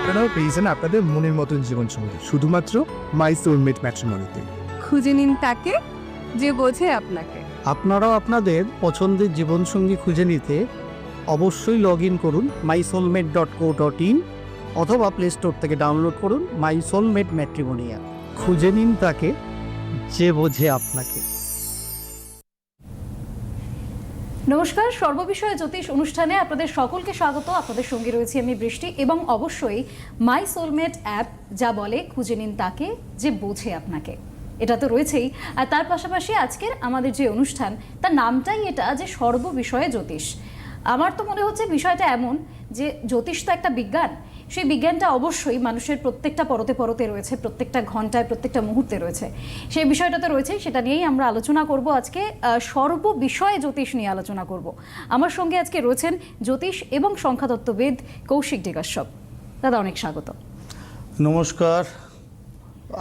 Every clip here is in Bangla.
আপনারাও পেয়েছেন আপনাদের মনের মতন জীবনসঙ্গী শুধুমাত্র মাই সোলমেট ম্যাট্রিমনিতে। খুঁজে নিন তাকে যে বোঝে আপনাকে। আপনারাও আপনাদের পছন্দের জীবনসঙ্গী খুঁজে নিতে অবশ্যই লগ ইন করুন mysoulmate.co.in অথবা প্লে স্টোর থেকে ডাউনলোড করুন মাই সোলমেট ম্যাট্রিমোনিয়া। খুঁজে নিন তাকে যে বোঝে আপনাকে। নমস্কার, সর্ববিষয়ে জ্যোতিষ অনুষ্ঠানে আপনাদের সকলকে স্বাগত। আপনাদের সঙ্গে রয়েছি আমি বৃষ্টি এবং অবশ্যই মাই সোলমেট অ্যাপ যা বলে খুঁজে নিন তাকে যে বোঝে আপনাকে, এটা তো রয়েছেই। আর তার পাশাপাশি আজকের আমাদের যে অনুষ্ঠান তার নামটাই এটা যে সর্ববিষয়ে জ্যোতিষ। আমার তো মনে হচ্ছে বিষয়টা এমন যে জ্যোতিষ তো একটা বিজ্ঞান, সেই বিজ্ঞানটা অবশ্যই মানুষের প্রত্যেকটা পরতে পরতে রয়েছে, প্রত্যেকটা ঘন্টায় প্রত্যেকটা মুহূর্তে রয়েছে। সেই বিষয়টা তো রয়েছে, সেটা নিয়েই আমরা আলোচনা করব আজকে। সর্ববিষয়ে জ্যোতিষ নিয়ে আলোচনা করব। আমার সঙ্গে আজকে রয়েছেন জ্যোতিষ এবং সংখ্যাতত্ত্ববিদ কৌশিক ডিকাশ্যপ। দাদা, অনেক স্বাগত। নমস্কার।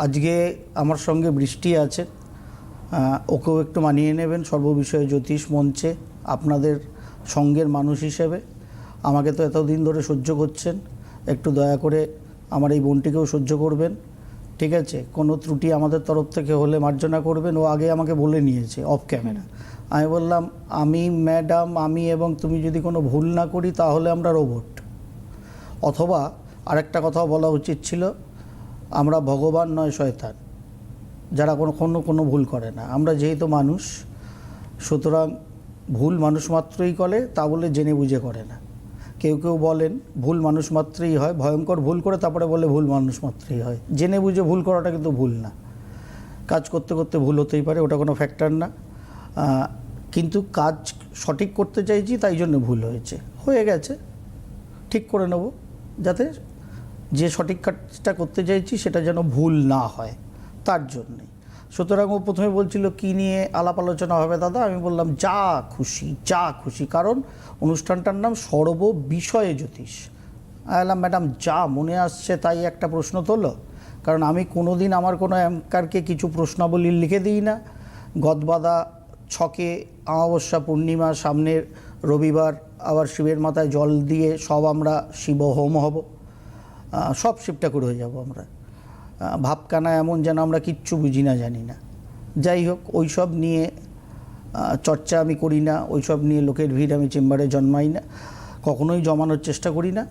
আজকে আমার সঙ্গে বৃষ্টি আছে, ওকেও একটু মানিয়ে নেবেন সর্ববিষয়ে জ্যোতিষ মঞ্চে আপনাদের সঙ্গের মানুষ হিসেবে। আমাকে তো এতদিন ধরে সহ্য করছেন, একটু দয়া করে আমার এই বোনটিকেও সহ্য করবেন, ঠিক আছে? কোনো ত্রুটি আমাদের তরফ থেকে হলে মার্জনা করবেন। ও আগে আমাকে বলে নিয়েছে অফ ক্যামেরা। আমি বললাম, আমি ম্যাডাম, আমি এবং তুমি যদি কোনো ভুল না করি তাহলে আমরা রোবট। অথবা আরেকটা কথাও বলা উচিত ছিল, আমরা ভগবান নয় শয়তান, যারা কোনো ভুল করে না। আমরা যেহেতু মানুষ, সুতরাং ভুল মানুষ মাত্রই করে, তা বলে জেনে বুঝে করে না। কেউ কেউ বলেন ভুল মানুষ মাত্রই হয়, ভয়ঙ্কর ভুল করে তারপরে বলে ভুল মানুষ মাত্রই হয়। জেনে বুঝে ভুল করাটা কিন্তু ভুল না। কাজ করতে করতে ভুল হতেই পারে, ওটা কোনো ফ্যাক্টর না। কিন্তু কাজ সঠিক করতে চাইছি, তাই জন্য ভুল হয়ে গেছে, ঠিক করে নেব, যাতে যে সঠিক কাজটা করতে চাইছি সেটা যেন ভুল না হয়, তার জন্যে। সুতরাং ও প্রথমে বলছিল কী নিয়ে আলাপ আলোচনা হবে দাদা। আমি বললাম যা খুশি, কারণ অনুষ্ঠানটার নাম সর্ববিষয়ে জ্যোতিষ। বললাম ম্যাডাম যা মনে আসছে তাই একটা প্রশ্ন তোলো, কারণ আমি কোনো দিন আমার কোনো অ্যাঙ্কারকে কিছু প্রশ্নাবলী লিখে দিই না। গদবাদা ছকে অমাবস্যা পূর্ণিমা সামনের রবিবার, আবার শিবের মাথায় জল দিয়ে সব আমরা শিব হোম হব, সব শিব ঠাকুর হয়ে যাব আমরা। ভাবকানা এমন যেন আমরা কিচ্ছু বুঝি না, জানি না। যাই হোক, ওইসব নিয়ে চর্চা আমি করি না, ওইসব নিয়ে লোকের ভিড় আমি চেম্বারে জন্মাই না, কখনোই জমানোর চেষ্টা করি না।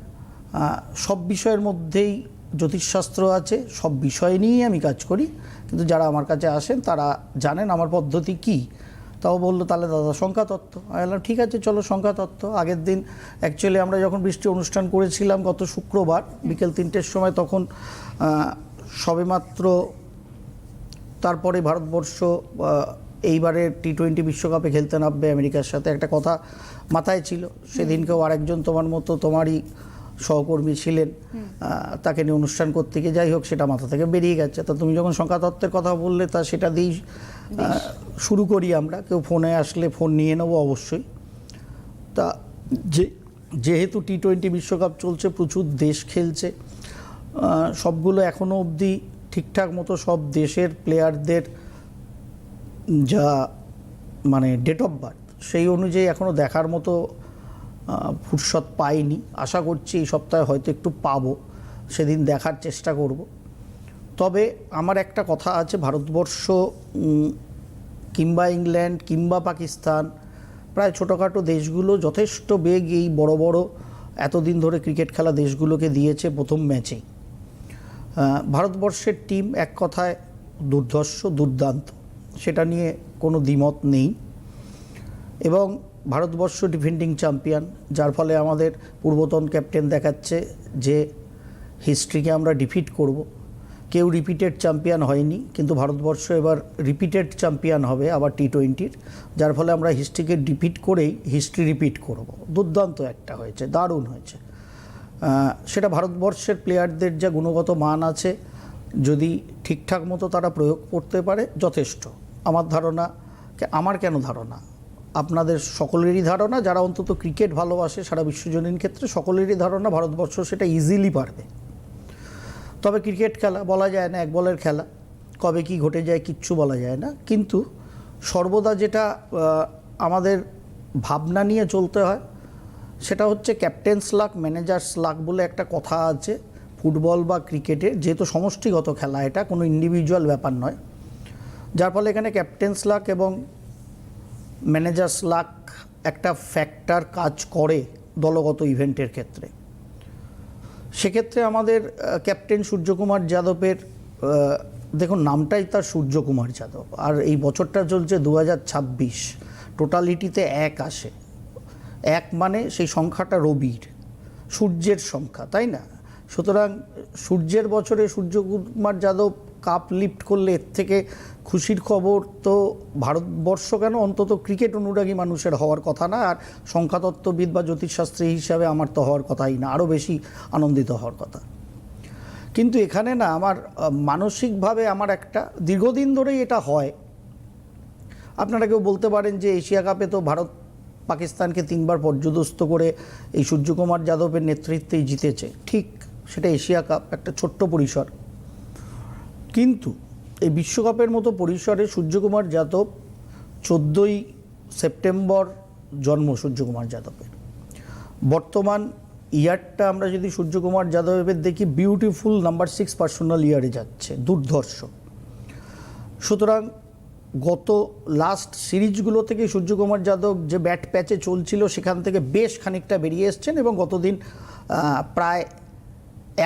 সব বিষয়ের মধ্যেই জ্যোতিষশাস্ত্র আছে, সব বিষয় নিয়েই আমি কাজ করি। কিন্তু যারা আমার কাছে আসেন তারা জানেন আমার পদ্ধতি কী। তাও বললো তাহলে দাদা সংখ্যাতত্ত্ব। আমি বললাম ঠিক আছে, চলো সংখ্যাতত্ত্ব। আগের দিন অ্যাকচুয়ালি আমরা যখন বৃষ্টি অনুষ্ঠান করেছিলাম গত শুক্রবার বিকেল 3টের সময়, তখন সবেমাত্র তারপরে ভারতবর্ষ এইবারে T20 বিশ্বকাপে খেলতে নামবে আমেরিকার সাথে, একটা কথা মাথায় ছিল। সেদিনকেও আরেকজন তোমার মতো তোমারই সহকর্মী ছিলেন, তাকে নিয়ে অনুষ্ঠান করতে গিয়ে, যাই হোক, সেটা মাথা থেকে বেরিয়ে গেছে। তা তুমি যখন সংখ্যাতত্ত্বের কথা বললে, তা সেটা দিয়েই শুরু করি আমরা। কেউ ফোনে আসলে ফোন নিয়ে নেবো অবশ্যই। তা যেহেতু T20 বিশ্বকাপ চলছে, প্রচুর দেশ খেলছে, সবগুলো এখনও অবধি ঠিকঠাক মতো সব দেশের প্লেয়ারদের যা মানে ডেট অফ বার্থ, সেই অনুযায়ী এখনও দেখার মতো ফুরসত পাইনি। আশা করছি এই সপ্তাহে হয়তো একটু পাবো, সেদিন দেখার চেষ্টা করব। তবে আমার একটা কথা আছে, ভারতবর্ষ কিংবা ইংল্যান্ড কিংবা পাকিস্তান, প্রায় ছোটোখাটো দেশগুলো যথেষ্ট বেগ এই বড় বড় এতদিন ধরে ক্রিকেট খেলা দেশগুলোকে দিয়েছে প্রথম ম্যাচেই। ভারতবর্ষের টিম এক কথায় দুর্দান্ত, সেটা নিয়ে কোনো দ্বিমত নেই। এবং ভারতবর্ষ ডিফেন্ডিং চ্যাম্পিয়ন, যার ফলে আমাদের পূর্বতন ক্যাপ্টেন দেখাচ্ছে যে হিস্ট্রিকে আমরা ডিফিট করব। কেউ রিপিটেড চ্যাম্পিয়ন হয়নি, কিন্তু ভারতবর্ষ এবার রিপিটেড চ্যাম্পিয়ন হবে আবার T20-র, যার ফলে আমরা হিস্ট্রিকে ডিফিট করেই হিস্ট্রি রিপিট করব। দুর্দান্ত একটা হয়েছে, দারুণ হয়েছে। সেটা ভারতবর্ষের প্লেয়ারদের যা গুণগত মান আছে, যদি ঠিকঠাক মতো তারা প্রয়োগ করতে পারে, যথেষ্ট। আমার ধারণা, আমার কেন ধারণা, আপনাদের সকলেরই ধারণা, যারা অন্তত ক্রিকেট ভালোবাসে সারা বিশ্বজনীন ক্ষেত্রে, সকলেরই ধারণা ভারতবর্ষ সেটা ইজিলি পারবে। তবে ক্রিকেট খেলা বলা যায় না, এক বলের খেলা, কবে কি ঘটে যায় কিচ্ছু বলা যায় না। কিন্তু সর্বদা যেটা আমাদের ভাবনা নিয়ে চলতে হয়, সেটা হচ্ছে ক্যাপ্টেন্স লাক ম্যানেজার্স লাক বলে একটা কথা আছে। ফুটবল বা ক্রিকেটে, যেহেতু সমষ্টিগত খেলা, এটা কোনো ইন্ডিভিজুয়াল ব্যাপার নয়, যার ফলে এখানে ক্যাপ্টেন্স লাক এবং ম্যানেজার্স লাক একটা ফ্যাক্টর কাজ করে দলগত ইভেন্টের ক্ষেত্রে। সেক্ষেত্রে আমাদের ক্যাপ্টেন সূর্যকুমার যাদবের, দেখুন নামটাই তার সূর্যকুমার যাদব, আর এই বছরটা চলছে 2026, টোটালিটিতে 1 আসে। 1 মানে সেই সংখ্যাটা রবির, সূর্যের সংখ্যা, তাই না? সুতরাং সূর্যের বছরে সূর্যকুমার যাদব কাপ লিফট করলে এর থেকে খুশির খবর তো ভারতবর্ষ কেন, অন্তত ক্রিকেট অনুরাগী মানুষের হওয়ার কথা না। আর সংখ্যাতত্ত্ববিদ বা জ্যোতিষশাস্ত্রী হিসাবে আমার তো হওয়ার কথাই না, আরও বেশি আনন্দিত হওয়ার কথা। কিন্তু এখানে না আমার মানসিকভাবে আমার একটা দীর্ঘদিন ধরেই এটা হয়। আপনারা কেউ বলতে পারেন যে এশিয়া কাপে তো ভারত পাকিস্তানকে 3 বার পর্যদস্ত করে এই সূর্যকুমার যাদবের নেতৃত্বেই জিতেছে। ঠিক, সেটা এশিয়া কাপ, একটা ছোট্ট পরিসর। কিন্তু এই বিশ্বকাপের মতো পরিসরে সূর্যকুমার যাদব 14ই সেপ্টেম্বর জন্ম সূর্যকুমার যাদবের। বর্তমান ইয়ারটা আমরা যদি সূর্যকুমার যাদবের দেখি, বিউটিফুল নাম্বার 6 পার্সোনাল ইয়ারে যাচ্ছে, দুর্ধর্ষ। সুতরাং গত লাস্ট সিরিজগুলো থেকে সূর্যকুমার যাদব যে ব্যাট প্যাচে চলছিল সেখান থেকে বেশ খানিকটা বেরিয়ে এসছেন এবং গতদিন প্রায়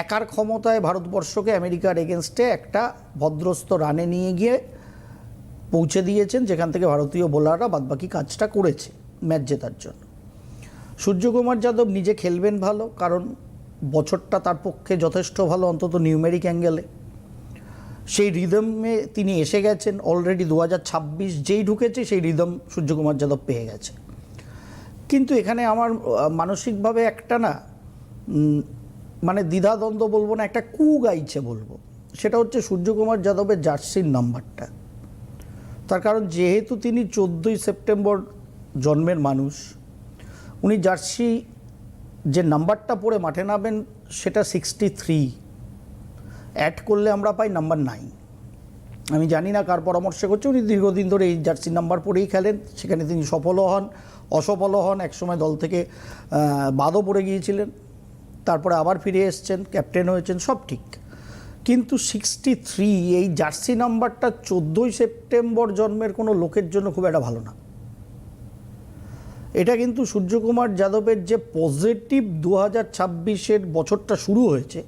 একার ক্ষমতায় ভারতবর্ষকে আমেরিকার এগেনস্টে একটা ভদ্রস্থ রানে নিয়ে গিয়ে পৌঁছে দিয়েছেন, যেখান থেকে ভারতীয় বোলাররা বাদবাকি কাজটা করেছে ম্যাচ জেতার জন্য। সূর্যকুমার যাদব নিজে খেলবেন ভালো, কারণ বছরটা তার পক্ষে যথেষ্ট ভালো, অন্তত নিউমেরিক অ্যাঙ্গেলে। সেই রিদমে তিনি এসে গেছেন অলরেডি। 2026 যেই ঢুকেছে সেই রিদম সূর্যকুমার যাদব পেয়ে গেছে। কিন্তু এখানে আমার মানসিকভাবে একটা না, মানে দ্বিধাদ্বন্দ্ব বলবো না, একটা গাইছে বলবো। সেটা হচ্ছে সূর্যকুমার যাদবের জার্সির নাম্বারটা। তার কারণ যেহেতু তিনি 14ই সেপ্টেম্বর জন্মের মানুষ, উনি জার্সি যে নাম্বারটা পরে মাঠে নামেন সেটা 63, অ্যাড করলে আমরা পাই নাম্বার 9। আমি জানি না কার পরামর্শে করছে, উনি দীর্ঘদিন ধরে এই জার্সি নাম্বার পরেই খেলেন। সেখানে তিনি সফলও হন, অসফলও হন, একসময় দল থেকে বাদও পড়ে গিয়েছিলেন, তারপরে আবার ফিরে এসছেন, ক্যাপ্টেন হয়েছেন, সব ঠিক। কিন্তু 63 এই জার্সি নাম্বারটা 14ই সেপ্টেম্বর জন্মের কোনো লোকের জন্য খুব একটা ভালো না। এটা কিন্তু সূর্যকুমার যাদবের যে পজিটিভ 2026-এর বছরটা শুরু হয়েছে,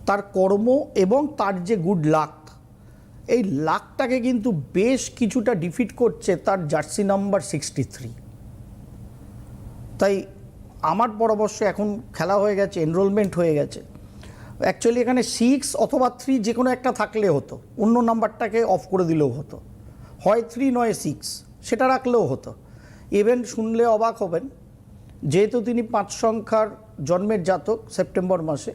তার কর্ম এবং তার যে গুড লাক, এই লাকটাকে কিন্তু বেশ কিছুটা ডিফিট করছে তার জার্সি নাম্বার 63। তাই আমার পরামর্শ, এখন খেলা হয়ে গেছে, এনরোলমেন্ট হয়ে গেছে, অ্যাকচুয়ালি এখানে 6 অথবা 3 যে কোনো একটা থাকলে হতো, অন্য নাম্বারটাকে অফ করে দিলেও হতো, হয় 3 নয় 6, সেটা রাখলেও হতো। ইভেন শুনলে অবাক হবেন, যেহেতু তিনি 5 সংখ্যার জন্মের জাতক সেপ্টেম্বর মাসে,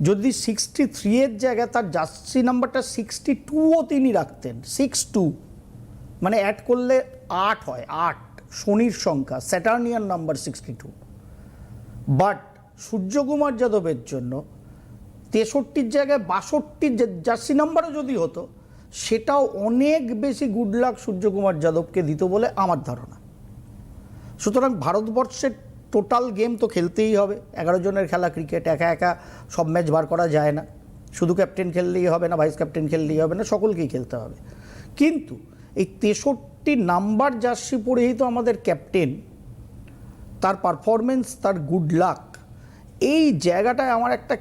যদি 63-এর জায়গায় তার জার্সি নাম্বারটা 62ও তিনি রাখতেন, 62 মানে অ্যাড করলে 8 হয়, 8 শনির সংখ্যা, স্যাটার্নিয়ান নাম্বার 62। বাট সূর্যকুমার যাদবের জন্য 63-র জায়গায় 62 জার্সি নাম্বারও যদি হতো, সেটাও অনেক বেশি গুড লাক সূর্যকুমার যাদবকে দিত বলে আমার ধারণা। সুতরাং ভারতবর্ষের টোটাল গেম তো খেলতেই হবে। 11 জনের খেলা ক্রিকেট, একা একা সব ম্যাচ বার করা যায় না। শুধু ক্যাপ্টেন খেললেই হবে না, ভাইস ক্যাপ্টেন খেললেই হবে না, সকলকেই খেলতে হবে। কিন্তু এই 63 নাম্বার জার্সি পরেই তো আমাদের ক্যাপ্টেন, তার পারফরমেন্স, তার গুড লাক, এই জায়গাটায় আমার একটা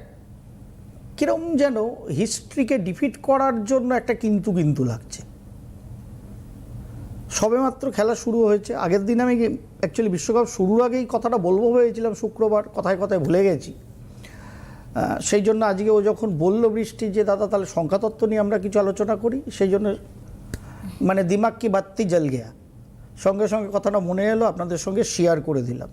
কিরম যেন হিস্ট্রিকে ডিফিট করার জন্য একটা কিন্তু লাগছে। সবেমাত্র খেলা শুরু হয়েছে। আগের দিন আমি অ্যাকচুয়ালি বিশ্বকাপ শুরুর আগেই কথাটা বলবো হয়েছিলাম, শুক্রবার, কথায় কথায় ভুলে গেছি। সেই জন্য আজকে ও যখন বলল বৃষ্টি যে দাদা তাহলে সংখ্যাতত্ত্ব নিয়ে আমরা কিছু আলোচনা করি, সেই জন্য মানে দিমাগ কি বাত্তি জ্বল গিয়া, সঙ্গে সঙ্গে কথাটা মনে এলো, আপনাদের সঙ্গে শেয়ার করে দিলাম।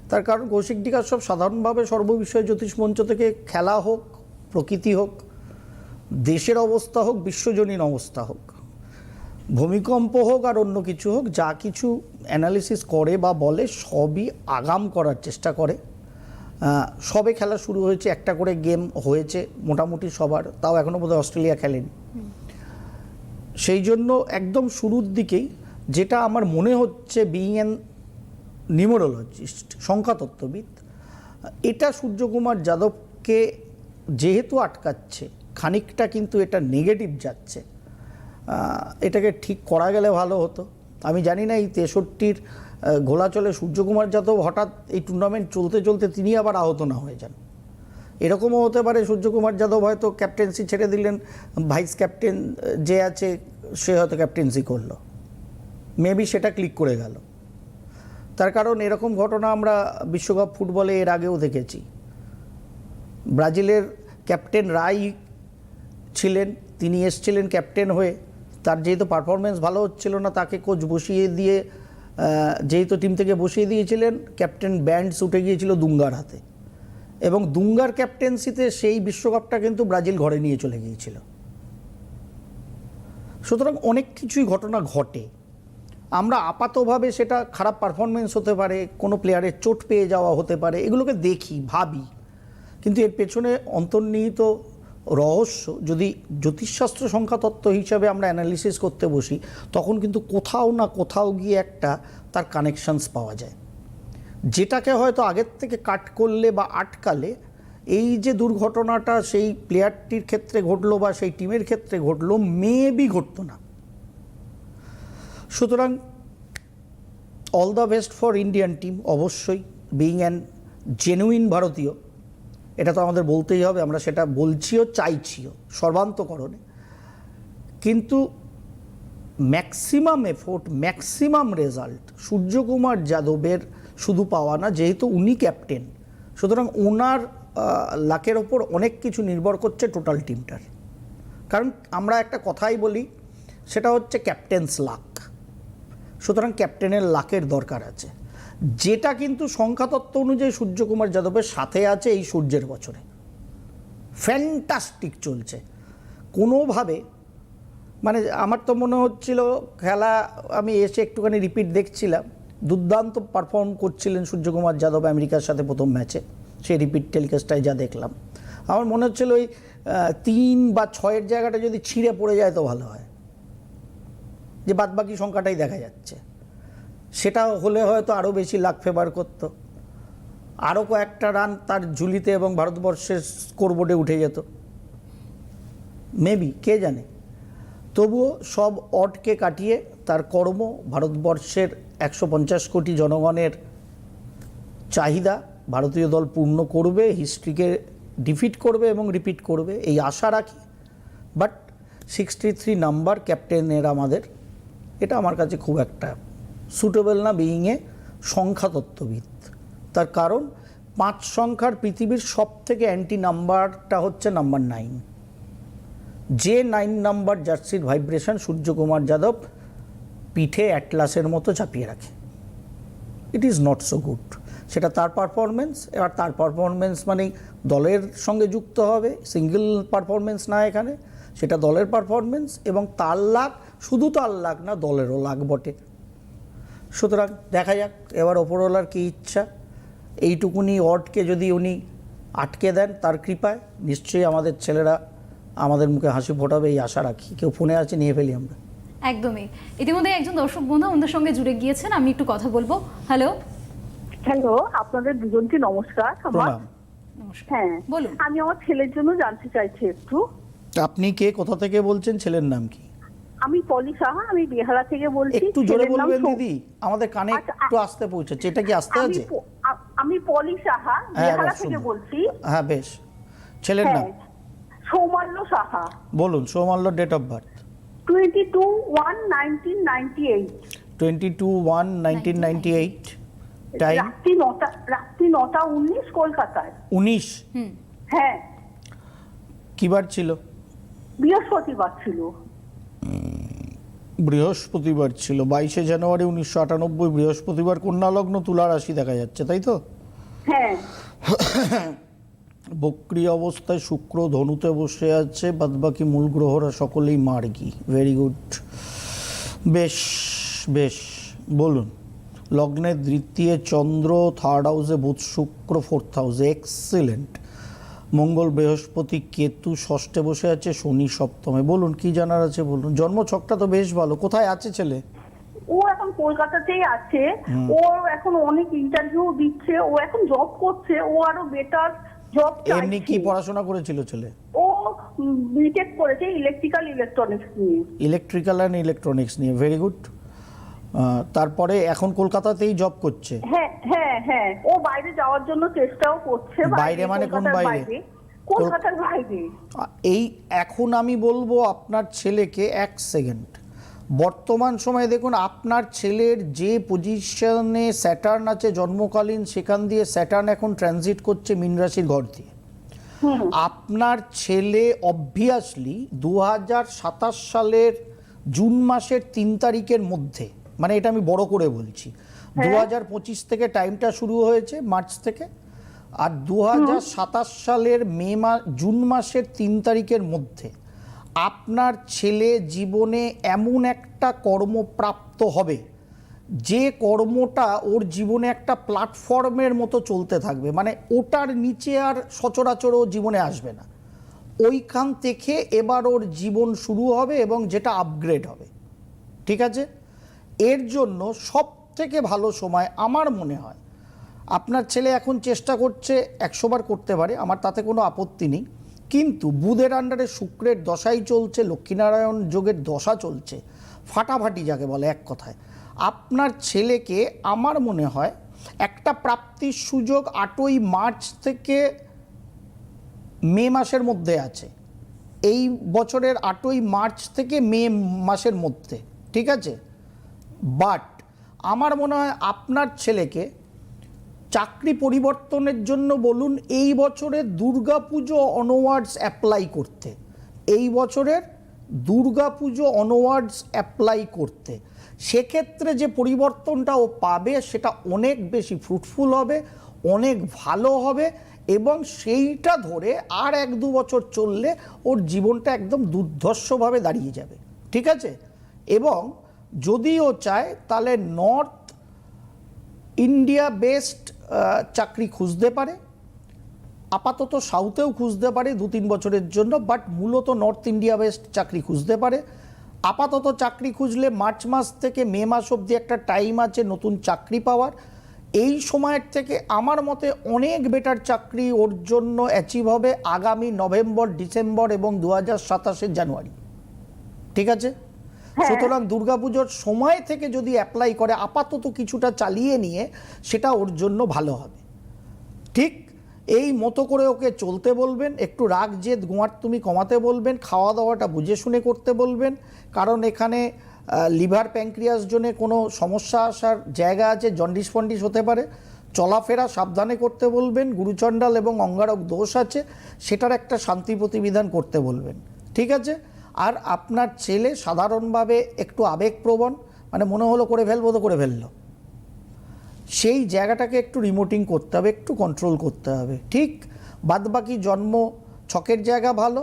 তার কারণ কৌশিক ডিকার সব সাধারণভাবে সর্ববিষয় জ্যোতিষ মঞ্চ থেকে খেলা হোক, প্রকৃতি হোক, দেশের অবস্থা হোক, বিশ্বজনীন অবস্থা হোক, ভূমিকম্প হোক আর অন্য কিছু হোক, যা কিছু অ্যানালিসিস করে বা বলে সবই আগাম করার চেষ্টা করে। সবে খেলা শুরু হয়েছে, একটা করে গেম হয়েছে মোটামুটি সবার, তাও এখনও বোধহয় অস্ট্রেলিয়া খেলেনি। সেই জন্য একদম শুরুর দিকেই যেটা আমার মনে হচ্ছে, বিইং অ্যান নিউমেরোলজিস্ট, সংখ্যাতত্ত্ববিদ, এটা সূর্যকুমার যাদবকে যেহেতু আটকাচ্ছে, খানিকটা কিন্তু এটা নেগেটিভ যাচ্ছে। এটাকে ঠিক করা গেলে ভালো হতো। আমি জানি না এই 63-র ঘোলাচলে সূর্যকুমার যাদব হঠাৎ এই টুর্নামেন্ট চলতে চলতে তিনি আবার আহত না হয়ে যান। এরকমও হতে পারে সূর্যকুমার যাদব হয়তো ক্যাপ্টেন্সি ছেড়ে দিলেন, ভাইস ক্যাপ্টেন যে আছে সে হয়তো ক্যাপ্টেন্সি করলো, মেবি সেটা ক্লিক করে গেল। তার কারণ এরকম ঘটনা আমরা বিশ্বকাপ ফুটবলে এর আগেও দেখেছি। ব্রাজিলের ক্যাপ্টেন রাই ছিলেন, তিনি এসছিলেন ক্যাপ্টেন হয়ে, তার যেহেতু পারফরমেন্স ভালো হচ্ছিল না তাকে কোচ বসিয়ে দিয়ে, যেহেতু টিম থেকে বসিয়ে দিয়েছিলেন, ক্যাপ্টেন ব্যান্ডস উঠে গিয়েছিল দুঙ্গার হাতে, এবং দুঙ্গার ক্যাপ্টেন্সিতে সেই বিশ্বকাপটা কিন্তু ব্রাজিল ঘরে নিয়ে চলে গিয়েছিল। সুতরাং অনেক কিছুই ঘটনা ঘটে। আমরা আপাতভাবে সেটা খারাপ পারফরমেন্স হতে পারে, কোনো প্লেয়ারের চোট পেয়ে যাওয়া হতে পারে, এগুলোকে দেখি, ভাবি, কিন্তু এর পেছনে অন্তর্নিহিত রহস্য যদি জ্যোতিষশাস্ত্র সংখ্যাতত্ত্ব হিসাবে আমরা অ্যানালিসিস করতে বসি, তখন কিন্তু কোথাও না কোথাও গিয়ে একটা তার কানেকশনস পাওয়া যায়, যেটাকে হয়তো আগের থেকে কাট করলে বা আটকালে এই যে দুর্ঘটনাটা সেই প্লেয়ারটির ক্ষেত্রে ঘটলো বা সেই টিমের ক্ষেত্রে ঘটলো, মেবি ঘটতো না। সুতরাং all the best for Indian team. অবশ্যই বিইং অ্যান জেনুইন ভারতীয়, এটা তো আমাদের বলতেই হবে, আমরা সেটা বলছিও, চাইছিও সর্বান্তকরণে। কিন্তু maximum effort, maximum result Suryakumar যাদবের শুধু পাওয়া না, যেহেতু উনি ক্যাপ্টেন, সুতরাং ওনার লাকের ওপর অনেক কিছু নির্ভর করছে টোটাল টিমটার। কারণ আমরা একটা কথাই বলি, সেটা হচ্ছে ক্যাপ্টেন্স লাক। সুতরাং ক্যাপ্টেনের লাকের দরকার আছে, যেটা কিন্তু সংখ্যাতত্ত্ব অনুযায়ী সূর্যকুমার যাদবের সাথে আছে এই সূর্যের বছরে। ফ্যান্টাস্টিক চলছে কোনোভাবে, মানে আমার তো মনে হচ্ছিল খেলা, আমি এসে একটুখানি রিপিট দেখছিলাম, দুর্দান্ত পারফর্ম করছিলেন সূর্যকুমার যাদব আমেরিকার সাথে প্রথম ম্যাচে, সেই রিপিট টেলিকাস্টটায় যা দেখলাম, আমার মনে হচ্ছিল ওই 3 বা 6-এর জায়গাটা যদি ছিঁড়ে পড়ে যায় তো ভালো হয়, যে বাদবাকি সংখ্যাটাই দেখা যাচ্ছে। সেটা হলে হয়তো আরও বেশি লাক ফেভার করতো, আরও কয়েকটা রান তার ঝুলিতে এবং ভারতবর্ষের স্কোরবোর্ডে উঠে যেত, মেবি, কে জানে। তবুও সব অডকে কাটিয়ে তার কর্ম ভারতবর্ষের 150 কোটি জনগণের চাহিদা ভারতীয় দল পূর্ণ করবে, হিস্ট্রিকে ডিফিট করবে এবং রিপিট করবে, এই আশা রাখি। বাট 63 নাম্বার ক্যাপ্টেনের আমাদের, এটা আমার কাছে খুব একটা সুটেবল না বিইংয়ে সংখ্যাতত্ত্ববিদ। তার কারণ 5 সংখ্যার পৃথিবীর সব থেকে অ্যান্টি নাম্বারটা হচ্ছে নাম্বার 9। যে 9 নাম্বার জার্সির ভাইব্রেশন সূর্যকুমার যাদব পিঠে অ্যাটলাসের মতো চাপিয়ে রাখে। It is not so good. সেটা তার পারফরমেন্স, এবার তার পারফরমেন্স মানেই দলের সঙ্গে যুক্ত হবে, সিঙ্গেল পারফরমেন্স না এখানে, সেটা দলের পারফরমেন্স, এবং তার লাক, শুধু তার লাক না, দলেরও লাক বটে। সুতরাং দেখা যাক এবার ওপরওয়ালার কী ইচ্ছা। এইটুকুনি অডকে যদি উনি আটকে দেন তার কৃপায়, নিশ্চয়ই আমাদের ছেলেরা আমাদের মুখে হাসি ফোটাবে, এই আশা রাখি। কেউ ফোনে আছে, নিয়ে ফেলি আমরা। একদমই। ইতিমধ্যে একজন দর্শক বন্ধু আমাদের সঙ্গে জুড়ে গিয়েছেন, আমি একটু কথা বলবো। হ্যালো। হ্যালো, আপনাদের দুজনকে নমস্কার। প্রণাম। নমস্কার, হ্যাঁ, বলুন। আমি আমার ছেলের জন্য জানতে চাইছি একটু। আপনি কে, কোথা থেকে বলছেন, ছেলের নাম কি? আমি পলি সাহা, আমি বেহালা থেকে বলছি। একটু জোরে ছেলের নাম বলবেন সৌ- দিদি, আমাদের কানে আচ্ছা, একটু আসতে পৌঁছেছে। এটা কি আসতে আমি আছে? আমি পলি সাহা, হ্যাঁ, বেহালা এবার থেকে শুনুন। বলছি। হ্যাঁ, বেশ। ছেলের নাম হ্যাঁ, সৌমাল্য সাহা। বলুন। Soumalya, date of birth? 22/1/1998। 22/1/1998। Time? রাত্রি 9:19 কলকাতায়। 19? হ্যাঁ, কি বার ছিল? বৃহস্পতিবার ছিল। বৃহস্পতিবার ছিল। 22শে জানুয়ারি 1998, বৃহস্পতিবার, কন্যা লগ্ন, তুলা রাশি দেখা যাচ্ছে, তাই তো? হ্যাঁ, বক্রি অবস্থায় শুক্র ধনুতে বসে আছে, বাদবাকি মূল গ্রহরা সকলেই মার্গী। ভেরি গুড, বেশ বেশ। বলুন। লগ্নের দ্বিতীয় চন্দ্র, 3rd হাউসে বুধ শুক্র, 4th হাউসে, এক্সিলেন্ট। মঙ্গল বৃহস্পতি কেতু ষষ্ঠে বসে আছে, শনি সপ্তমে। বলুন কি জানার আছে বলুন। জন্মছকটা তো বেশ ভালো। কোথায় আছে ছেলে? ও এখন কলকাতাতেই আছে। ও এখন অনেক ইন্টারভিউ দিচ্ছে, ও এখন জব করছে। ও আরো বেটার জব এমনি কি পড়াশোনা করেছিল ছেলে? ও বিটেক করেছে ইলেকট্রিক্যাল ইলেকট্রনিক্স নিয়ে। ইলেকট্রিক্যাল অ্যান্ড ইলেকট্রনিক্স নিয়ে, ভেরি গুড। তারপরে এখন কলকাতাতেই জব করছে? হ্যাঁ হ্যাঁ হ্যাঁ, ও বাইরে যাওয়ার জন্য চেষ্টাও করছে। বাইরে মানে কোন কলকাতার বাইরে? কলকাতার বাইরে। এই এখন আমি বলবো আপনার ছেলেকে, এক সেকেন্ড, বর্তমান সময়ে দেখুন আপনার ছেলের যে পজিশনে স্যাটার্ন আছে জন্মকালীন, সেখান দিয়ে স্যাটার্ন এখন ট্রানজিট করছে মীন রাশির ঘর দিয়ে। আপনার ছেলে অবভিয়াসলি 2027 সালের জুন মাসের 3 তারিখের মধ্যে, মানে এটা আমি বড় করে বলছি, 2025 থেকে টাইমটা শুরু হয়েছে মার্চ থেকে, আর 2027 সালের জুন মাসের 3 তারিখের মধ্যে আপনার ছেলে জীবনে এমন একটা কর্মপ্রাপ্ত হবে যে কর্মটা ওর জীবনে একটা প্ল্যাটফর্মের মতো চলতে থাকবে, মানে ওটার নিচে আর সচরাচর ও জীবনে আসবে না। ওইখান থেকে এবার ওর জীবন শুরু হবে এবং যেটা আপগ্রেড হবে, ঠিক আছে? এর জন্য সব থেকে ভালো সময় আমার মনে হয়, আপনার ছেলে এখন চেষ্টা করছে 100 বার করতে পারে, আমার তাতে কোনো আপত্তি নেই, কিন্তু বুধের আন্ডারে শুক্রের দশাই চলছে, লক্ষ্মীনারায়ণ যোগের দশা চলছে, ফাটাফাটি যাকে বলে এক কথায়। আপনার ছেলেকে আমার মনে হয় একটা প্রাপ্তির সুযোগ 8ই মার্চ থেকে মে মাসের মধ্যে আছে, এই বছরের 8ই মার্চ থেকে মে মাসের মধ্যে, ঠিক আছে? বাট আমার মনে হয় আপনার ছেলেকে চাকরি পরিবর্তনের জন্য বলুন এই বছরের দুর্গাপুজো অনওয়ার্ডস অ্যাপ্লাই করতে, এই বছরের দুর্গাপুজো অনওয়ার্ডস অ্যাপ্লাই করতে। সেক্ষেত্রে যে পরিবর্তনটা ও পাবে সেটা অনেক বেশি ফ্রুটফুল হবে, অনেক ভালো হবে, এবং সেইটা ধরে আর 1-2 বছর চললে ওর জীবনটা একদম দুর্ধর্ষভাবে দাঁড়িয়ে যাবে, ঠিক আছে? এবং যদি ও চায় তাহলে নর্থ ইন্ডিয়া বেস্ট চাকরি খুঁজতে পারে, আপাতত সাউথেও খুঁজতে পারে 2-3 বছরের জন্য, বাট মূলত নর্থ ইন্ডিয়া বেস্ট চাকরি খুঁজতে পারে। আপাতত চাকরি খুঁজলে মার্চ মাস থেকে মে মাস অবধি একটা টাইম আছে নতুন চাকরি পাওয়ার। এই সময়ের থেকে আমার মতে অনেক বেটার চাকরি ওর জন্য অ্যাচিভ হবে আগামী নভেম্বর, ডিসেম্বর এবং 2027 জানুয়ারি, ঠিক আছে? সুতরাং দুর্গাপুজোর সময় থেকে যদি অ্যাপ্লাই করে আপাতত কিছুটা চালিয়ে নিয়ে সেটা ওর জন্য ভালো হবে, ঠিক? এই মতো করে ওকে চলতে বলবেন, একটু রাগ জেদ গোয়ার তুমি কমাতে বলবেন, খাওয়া দাওয়াটা বুঝে শুনে করতে বলবেন, কারণ এখানে লিভার প্যাঙ্ক্রিয়াস জন্য কোনো সমস্যা আসার জায়গা আছে, জন্ডিস ফন্ডিস হতে পারে, চলাফেরা সাবধানে করতে বলবেন, গুরুচণ্ডাল এবং অঙ্গারক দোষ আছে, সেটার একটা শান্তি প্রতিবিধান করতে বলবেন, ঠিক আছে? আর আপনার ছেলে সাধারণভাবে একটু আবেগপ্রবণ, মানে মনে হলো করে ফেলবো তো করে ফেললো, সেই জায়গাটাকে একটু রিমোটিং করতে হবে, একটু কন্ট্রোল করতে হবে, ঠিক? বাদবাকি জন্ম ছকের জায়গা ভালো,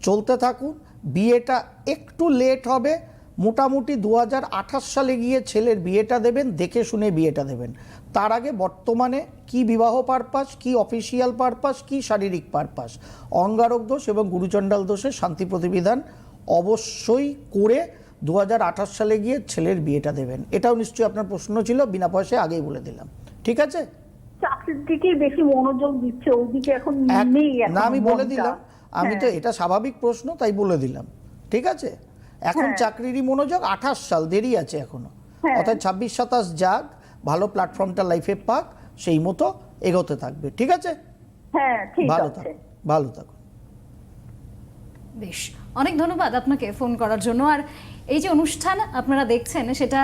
চলতে থাকুন। বিয়েটা একটু লেট হবে, মোটামুটি 2028 সালে গিয়ে ছেলের বিয়েটা দেবেন, দেখে শুনে বিয়েটা দেবেন। তার আগে বর্তমানে কি বিবাহ পারপাস, কি অফিসিয়াল পারপাস, কি শারীরিক পারপাস, অঙ্গারক দোষ এবং গুরুচণ্ডাল দোষের শান্তি প্রতিবিধান অবশ্যই করে 2028 সালে গিয়ে ছেলের বিয়েটা দেবেন। এটাও নিশ্চয়ই আপনার প্রশ্ন ছিল, বিনা পয়সায় আগেই বলে দিলাম, ঠিক আছে? চাকরির দিকেই বেশি মনোযোগ দিচ্ছে, ওইদিকে এখন নেই। না, আমি বলে দিলাম, আমি তো এটা স্বাভাবিক প্রশ্ন তাই বলে দিলাম, ঠিক আছে? এখন চাকরিরই মনোযোগ, 28 সাল দেরি আছে এখনো, অর্থাৎ 26-27 যাক, ভালো প্ল্যাটফর্মটা লাইফে পাক, সেই মতো এগোতে থাকবে, ঠিক আছে? হ্যাঁ, ঠিক ভালো আছে। থাকুন, ভালো থাকুন। বেশ, অনেক ধন্যবাদ আপনাকে ফোন করার জন্য। আর এই যে অনুষ্ঠান আপনারা দেখছেন সেটা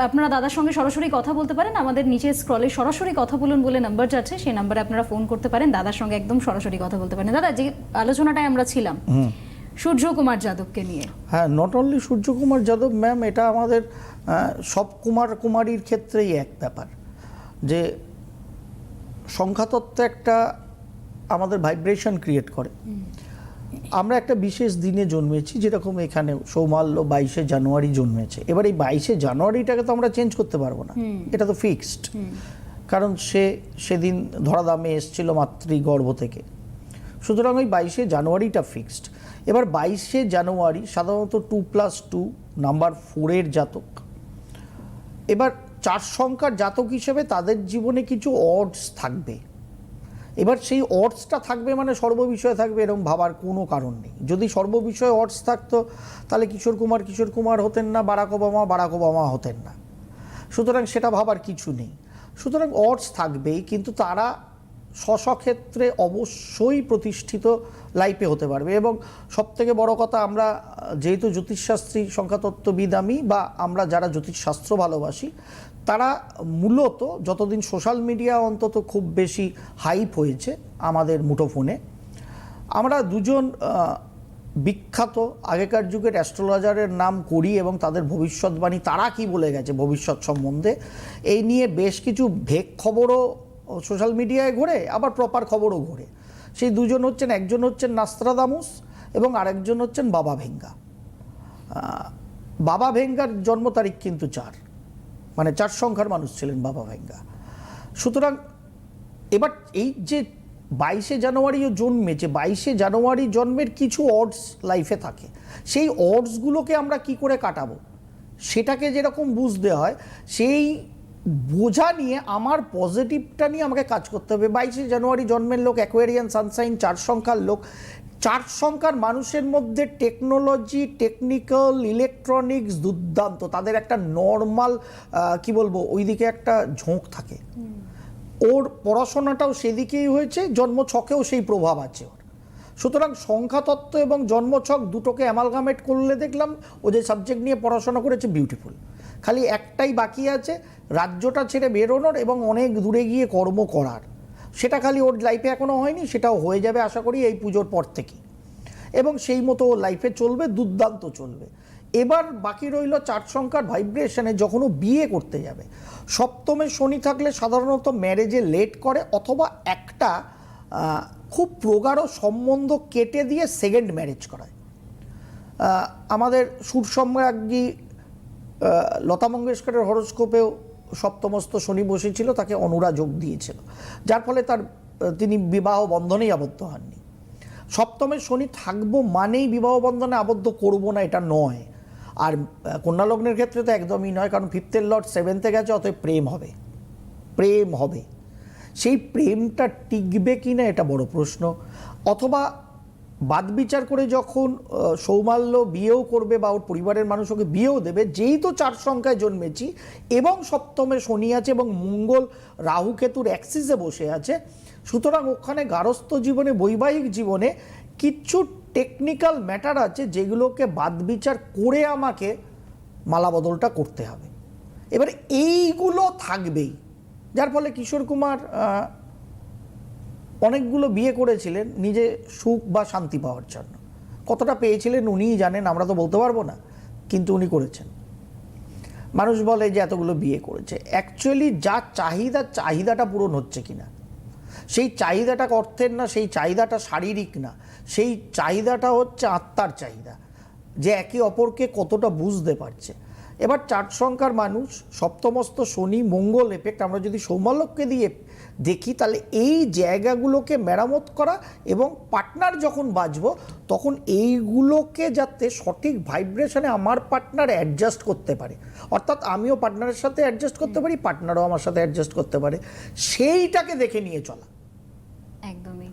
আপনারা দাদার সঙ্গে সরাসরি কথা বলতে পারেন, আমাদের নিচে স্ক্রলে সরাসরি কথা বলুন বলে নাম্বার যাচ্ছে, সেই নাম্বারে আপনারা ফোন করতে পারেন, দাদার সঙ্গে একদম সরাসরি কথা বলতে পারেন। দাদা, যে আলোচনাটায় আমরা ছিলাম সূর্যকুমার যাদবকে নিয়ে, হ্যাঁ, not only Suryakumar Yadav ma'am, এটা আমাদের সব কুমার কুমারীর ক্ষেত্রেই এক ব্যাপার, যে সংখ্যাতত্ত্ব একটা আমাদের ভাইব্রেশন ক্রিয়েট করে। আমরা একটা বিশেষ দিনে জন্মেছি, যেরকম এখানে সৌমাল্য 22শে জানুয়ারি জন্মেছে। এবার এই 22শে জানুয়ারিটাকে তো আমরা চেঞ্জ করতে পারবো না, এটা তো ফিক্সড, কারণ সেদিন ধরাধামে এসেছিল মাতৃগর্ভ থেকে, সুতরাং ওই 22শে জানুয়ারিটা ফিক্সড। এবার 22শে জানুয়ারি সাধারণত 2+2 নাম্বার 4-এর জাতক। এবার 4 সংখ্যার জাতক হিসেবে তাদের জীবনে কিছু অডস থাকবে, এবার সেই অডসটা থাকবে মানে সর্ববিষয়ে থাকবে এরকম ভাবার কোনো কারণ নেই। যদি সর্ববিষয়ে অডস থাকতো তাহলে কিশোর কুমার হতেন না, বারাক ওবামা হতেন না। সুতরাং সেটা ভাবার কিছু নেই। সুতরাং অডস থাকবেই, কিন্তু তারা স্বক্ষেত্রে অবশ্যই প্রতিষ্ঠিত লাইফে হতে পারবে। এবং সবথেকে বড় কথা, আমরা যেহেতু জ্যোতিষশাস্ত্রী, সংখ্যাতত্ত্ববিদ আমি, বা আমরা যারা জ্যোতিষশাস্ত্র ভালোবাসি, তারা মূলত যতদিন সোশ্যাল মিডিয়া অন্তত খুব বেশি হাইপ হয়েছে আমাদের মুঠোফোনে, আমরা দুজন বিখ্যাত আগেকার যুগের অ্যাস্ট্রোলজারের নাম করি এবং তাদের ভবিষ্যৎবাণী, তারা কি বলে গেছে ভবিষ্যৎ সম্বন্ধে, এই নিয়ে বেশ কিছু ভেক খবরও সোশ্যাল মিডিয়ায় ঘোরে, আবার প্রপার খবরও ঘোরে। সেই দুজন হচ্ছেন, একজন হচ্ছেন নাস্ত্রাদামুস এবং আরেকজন হচ্ছেন বাবা ভেঙ্গা। বাবা ভেঙ্গার জন্ম তারিখ কিন্তু 4, মানে 4 সংখ্যার মানুষ ছিলেন বাবা ভেঙ্গা। সুতরাং এবার এই যে 22শে জানুয়ারিও জন্মেছে, 22শে জানুয়ারি জন্মের কিছু অডস লাইফে থাকে, সেই অডসগুলোকে আমরা কি করে কাটাবো সেটাকে যেরকম বুঝতে হয়, সেই বোঝা নিয়ে আমার পজিটিভটা নিয়ে আমাকে কাজ করতে হবে। 22শে জানুয়ারি জন্মের লোক, অ্যাকোয়ারিয়ান সানসাইন, 4 সংখ্যার লোক, 4 সংখ্যার মানুষের মধ্যে টেকনোলজি, টেকনিক্যাল, ইলেকট্রনিক্স দুর্দান্ত, তাদের একটা নর্মাল কি বলবো ওইদিকে একটা ঝোঁক থাকে। ওর পড়াশোনাটাও সেদিকেই হয়েছে, জন্মছকেও সেই প্রভাব আছে ওর। সুতরাং সংখ্যাতত্ত্ব এবং জন্মছক দুটোকে অ্যামালগামেট করলে দেখলাম ও যে সাবজেক্ট নিয়ে পড়াশোনা করেছে বিউটিফুল। খালি একটাই বাকি আছে, রাজ্যটা ছেড়ে বেরোনোর এবং অনেক দূরে গিয়ে কর্ম করার। সেটা খালি ওর লাইফে এখনও হয়নি, সেটাও হয়ে যাবে আশা করি এই পুজোর পর থেকে, এবং সেই মতো ওর লাইফে চলবে, দুর্দান্ত চলবে। এবার বাকি রইল 4 সংখ্যার ভাইব্রেশনে যখন ও বিয়ে করতে যাবে। সপ্তমে শনি থাকলে সাধারণত ম্যারেজে লেট করে, অথবা একটা খুব প্রগাঢ় সম্বন্ধ কেটে দিয়ে সেকেন্ড ম্যারেজ করায়। আমাদের সুরসম্রাজ্ঞী লতা মঙ্গেশকরের হরোস্কোপেও সপ্তমস্ত শনি বসেছিল, তাকে অনুরা যোগ দিয়েছিল, যার ফলে তিনি বিবাহ বন্ধনেই আবদ্ধ হননি। সপ্তমে শনি থাকবো মানেই বিবাহ বন্ধনে আবদ্ধ করব না, এটা নয়। আর কন্যা লগ্নের ক্ষেত্রে তো একদমই নয়, কারণ 5th লর্ড 7th গেছে, অতএব প্রেম হবে। সেই প্রেমটা টিকবে কি না এটা বড় প্রশ্ন। অথবা বাদ বিচার করে যখন সৌমাল্য বিয়েও করবে বা ওর পরিবারের মানুষ ওকে বিয়েও দেবে, যেই তো 4 সংখ্যায় জন্মেছি এবং সপ্তমে শনি আছে এবং মঙ্গল রাহু কেতুর অ্যাক্সিসে বসে আছে, সুতরাং ওখানে গারস্থ জীবনে, বৈবাহিক জীবনে কিছু টেকনিক্যাল ম্যাটার আছে যেগুলোকে বাদ বিচার করে আমাকে মালা বদলটা করতে হবে। এবার এইগুলো থাকবেই, যার ফলে কিশোর কুমার অনেকগুলো বিয়ে করেছিলেন নিজে সুখ বা শান্তি পাওয়ার জন্য। কতটা পেয়েছিলেন উনিই জানেন, আমরা তো বলতে পারবো না, কিন্তু উনি করেছেন। মানুষ বলে যে এতগুলো বিয়ে করেছে, অ্যাকচুয়ালি যা চাহিদাটা পূরণ হচ্ছে কিনা, সেই চাহিদাটা অর্থের না, সেই চাহিদাটা শারীরিক না, সেই চাহিদাটা হচ্ছে আত্মার চাহিদা, যে একে অপরকে কতটা বুঝতে পারছে। এবার 4 সংখ্যার মানুষ, সপ্তমস্ত শনি মঙ্গল এফেক্ট আমরা যদি সৌমাল্যকে দিয়ে দেখি, তাহলে এই জায়গাগুলোকে মেরামত করা এবং পার্টনার যখন বাঁচবো তখন এইগুলোকে যাতে সঠিক ভাইব্রেশনে আমার পার্টনার অ্যাডজাস্ট করতে পারে, অর্থাৎ আমিও পার্টনারের সাথে অ্যাডজাস্ট করতে পারি, পার্টনারও আমার সাথে অ্যাডজাস্ট করতে পারে, সেইটাকে দেখে নিয়ে চলা। একদমই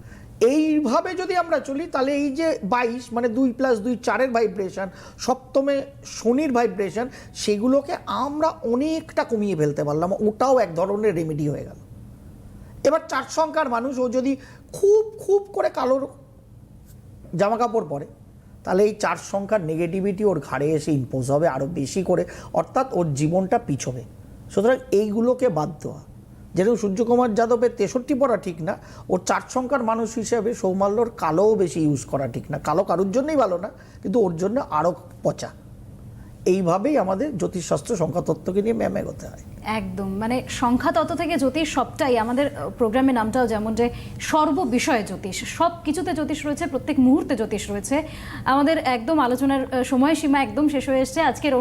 এইভাবে যদি আমরা চলি তাহলে এই যে 22 মানে 2 + 2 4-এর ভাইব্রেশন, সপ্তমে শনির ভাইব্রেশন, সেগুলোকে আমরা অনেকটা কমিয়ে ফেলতে পারলাম, ওটাও এক ধরনের রেমেডি হয়ে গেল। এবার 4 সংখ্যার মানুষ ও যদি খুব করে কালোর জামা কাপড় পরে, তাহলে এই 4 সংখ্যার নেগেটিভিটি ওর ঘাড়ে এসে ইম্পোজ হবে আরও বেশি করে, অর্থাৎ ওর জীবনটা পিছবে। সুতরাং এইগুলোকে বাদ দেওয়া, যেরকম সূর্যকুমার যাদবের 63 পড়া ঠিক না, ওর 4 সংখ্যার মানুষ হিসেবে সৌমাল্যর কালোও বেশি ইউজ করা ঠিক না। কালো কারোর জন্যই ভালো না, কিন্তু ওর জন্য আরও পচা। এইভাবেই আমাদের জ্যোতিষশাস্ত্র সংখ্যাতত্ত্বকে নিয়ে ম্যাম এগোতে হয়। একদম, মানে সংখ্যাতত্ত্ব থেকে জ্যোতিষ সবটাই, আমাদের প্রোগ্রামের নামটাও যেমন যে সর্ববিষয়ে জ্যোতিষ, সব কিছুতে জ্যোতিষ রয়েছে, প্রত্যেক মুহূর্তে জ্যোতিষ রয়েছে। আমাদের একদম আলোচনার সময়সীমা একদম শেষ হয়ে এসছে। আজকের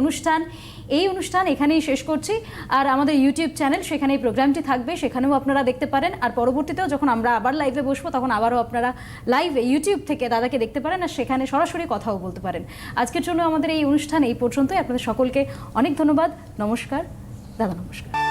এই অনুষ্ঠান এখানেই শেষ করছি। আর আমাদের ইউটিউব চ্যানেল, সেখানে এই প্রোগ্রামটি থাকবে, সেখানেও আপনারা দেখতে পারেন। আর পরবর্তীতেও যখন আমরা আবার লাইভে বসবো, তখন আবারও আপনারা লাইভে ইউটিউব থেকে দাদাকে দেখতে পারেন, আর সেখানে সরাসরি কথাও বলতে পারেন। আজকের জন্য আমাদের এই অনুষ্ঠান এই পর্যন্তই। আপনাদের সকলকে অনেক ধন্যবাদ। নমস্কার দাদা, নমস্কার।